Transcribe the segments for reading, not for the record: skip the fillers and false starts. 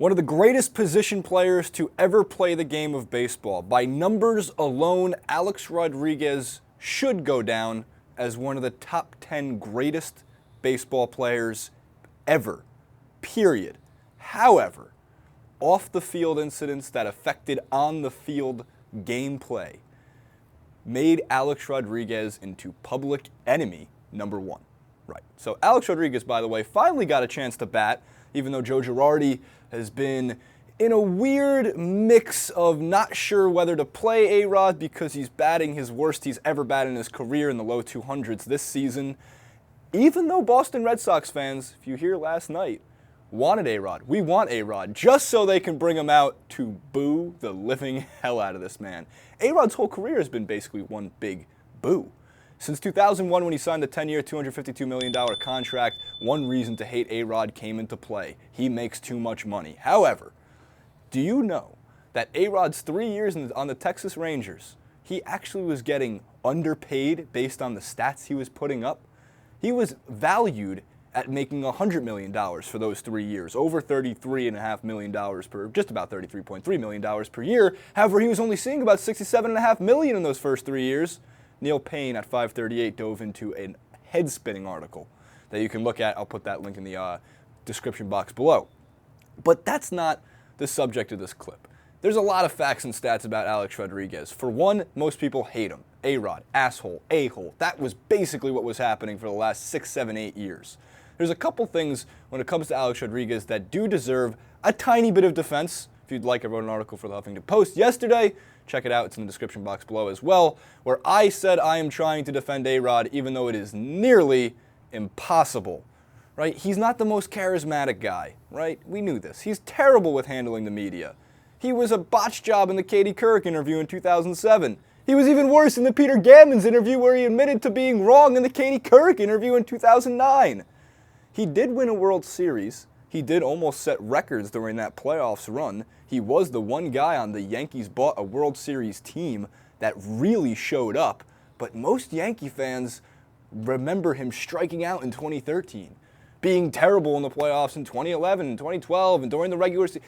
One of the greatest position players to ever play the game of baseball. By numbers alone, Alex Rodriguez should go down as one of the top 10 greatest baseball players ever, period. However, off-the-field incidents that affected on-the-field gameplay made Alex Rodriguez into public enemy number one. Right. So Alex Rodriguez, by the way, finally got a chance to bat, even though Joe Girardi has been in a weird mix of not sure whether to play A-Rod because he's batting his worst he's ever batted in his career in the low 200s this season. Even though Boston Red Sox fans, if you hear last night, wanted A-Rod. We want A-Rod just so they can bring him out to boo the living hell out of this man. A-Rod's whole career has been basically one big boo. Since 2001, when he signed the 10-year, $252 million contract, one reason to hate A-Rod came into play. He makes too much money. However, do you know that A-Rod's 3 years on the Texas Rangers, he actually was getting underpaid based on the stats he was putting up? He was valued at making $100 million for those 3 years, over $33.5 million per, just about $33.3 million per year. However, he was only seeing about $67.5 million in those first 3 years. Neil Payne at 538 dove into a head-spinning article that you can look at. I'll put that link in the description box below. But that's not the subject of this clip. There's a lot of facts and stats about Alex Rodriguez. For one, most people hate him. A-Rod, asshole, a-hole. That was basically what was happening for the last 6, 7, 8 years. There's a couple things when it comes to Alex Rodriguez that do deserve a tiny bit of defense. If you'd like, I wrote an article for the Huffington Post yesterday. Check it out. It's in the description box below as well, where I said I am trying to defend A-Rod even though it is nearly impossible. Right? He's not the most charismatic guy, right? We knew this. He's terrible with handling the media. He was a botch job in the Katie Couric interview in 2007. He was even worse in the Peter Gammons interview where he admitted to being wrong in the Katie Couric interview in 2009. He did win a World Series. He did almost set records during that playoffs run. He was the one guy on the Yankees bought a World Series team that really showed up. But most Yankee fans remember him striking out in 2013, being terrible in the playoffs in 2011 and 2012 and during the regular season.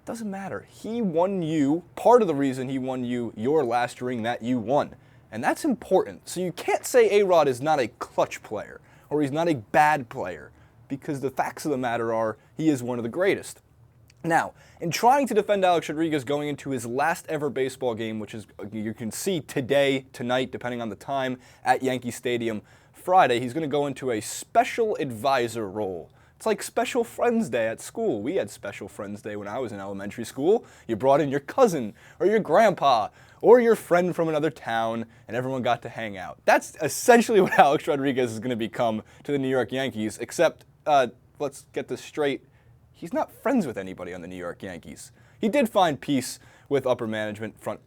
Doesn't matter. He won you, part of the reason he won you your last ring that you won. And that's important. So you can't say A-Rod is not a clutch player or he's not a bad player, because the facts of the matter are he is one of the greatest. Now, in trying to defend Alex Rodriguez going into his last ever baseball game, which is, you can see today, tonight, depending on the time, at Yankee Stadium, Friday, he's going to go into a special advisor role. It's like Special Friends Day at school. We had Special Friends Day when I was in elementary school. You brought in your cousin or your grandpa or your friend from another town, and everyone got to hang out. That's essentially what Alex Rodriguez is going to become to the New York Yankees, except, let's get this straight, he's not friends with anybody on the New York Yankees. He did find peace with upper management, front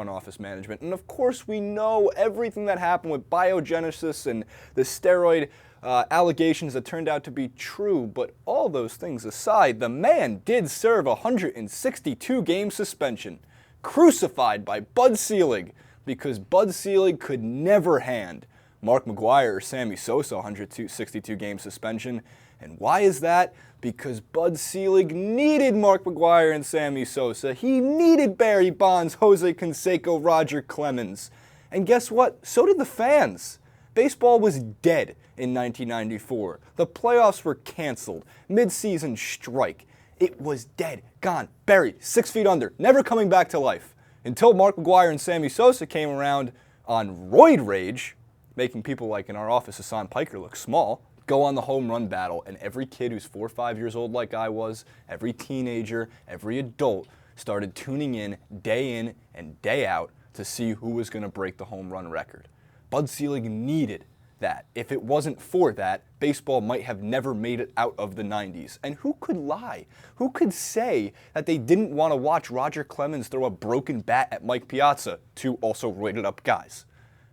office management, and of course we know everything that happened with biogenesis and the steroid allegations that turned out to be true, but all those things aside, the man did serve a 162-game suspension, crucified by Bud Selig, because Bud Selig could never hand Mark McGwire or Sammy Sosa 162-game suspension. And why is that? Because Bud Selig needed Mark McGwire and Sammy Sosa. He needed Barry Bonds, Jose Canseco, Roger Clemens. And guess what? So did the fans. Baseball was dead in 1994. The playoffs were canceled. Mid-season strike. It was dead, gone, buried, 6 feet under, never coming back to life. Until Mark McGwire and Sammy Sosa came around on roid rage, making people like in our office, Hassan Piker, look small, go on the home run battle, and every kid who's 4 or 5 years old like I was, every teenager, every adult started tuning in and day out to see who was going to break the home run record. Bud Selig needed that. If it wasn't for that, baseball might have never made it out of the 90s. And who could lie? Who could say that they didn't want to watch Roger Clemens throw a broken bat at Mike Piazza, two also roided up guys?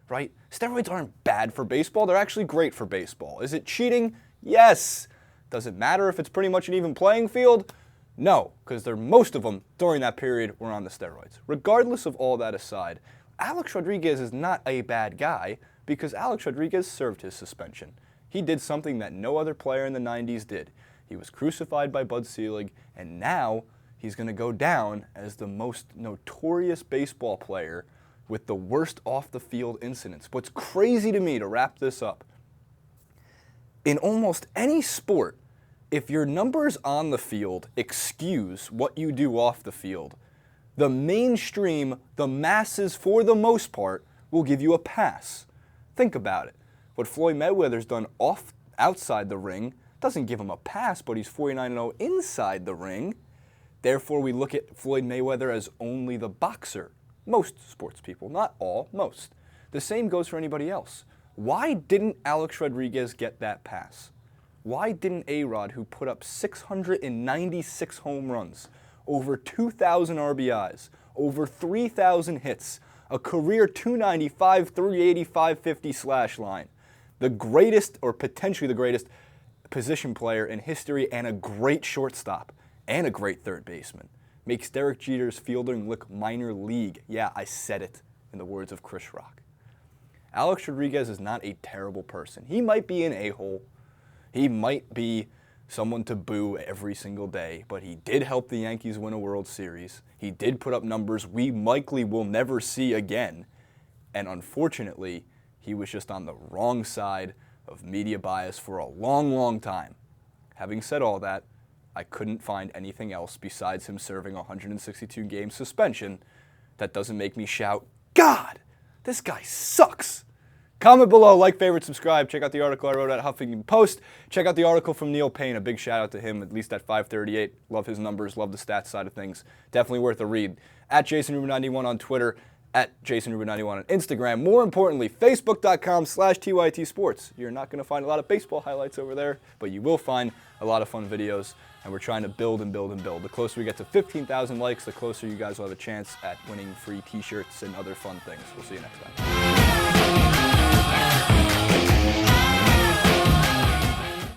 Right? Steroids aren't bad for baseball. They're actually great for baseball. Is it cheating? Yes. Does it matter if it's pretty much an even playing field? No, because most of them during that period were on the steroids. Regardless of all that aside, Alex Rodriguez is not a bad guy because Alex Rodriguez served his suspension. He did something that no other player in the 90s did. He was crucified by Bud Selig, and now he's going to go down as the most notorious baseball player with the worst off-the-field incidents. What's crazy to me, to wrap this up, in almost any sport, if your numbers on the field excuse what you do off the field, the mainstream, the masses, for the most part, will give you a pass. Think about it. What Floyd Mayweather's done outside the ring doesn't give him a pass, but he's 49-0 inside the ring. Therefore, we look at Floyd Mayweather as only the boxer. Most sports people, not all, most. The same goes for anybody else. Why didn't Alex Rodriguez get that pass? Why didn't A-Rod, who put up 696 home runs, over 2,000 RBIs, over 3,000 hits, a career 295, 380, 550 slash line, the greatest, or potentially the greatest, position player in history, and a great shortstop, and a great third baseman, makes Derek Jeter's fielding look minor league? Yeah, I said it, in the words of Chris Rock. Alex Rodriguez is not a terrible person. He might be an a-hole. He might be someone to boo every single day, but he did help the Yankees win a World Series. He did put up numbers we likely will never see again. And unfortunately, he was just on the wrong side of media bias for a long, long time. Having said all that, I couldn't find anything else besides him serving a 162-game suspension that doesn't make me shout, "God, this guy sucks!" Comment below, like, favorite, subscribe. Check out the article I wrote at Huffington Post. Check out the article from Neil Payne. A big shout out to him, at least at 538. Love his numbers, love the stats side of things. Definitely worth a read. At JasonRuben91 on Twitter, at JasonRuben91 on Instagram. More importantly, Facebook.com/TYT Sports. You're not going to find a lot of baseball highlights over there, but you will find a lot of fun videos, and we're trying to build and build and build. The closer we get to 15,000 likes, the closer you guys will have a chance at winning free t-shirts and other fun things. We'll see you next time.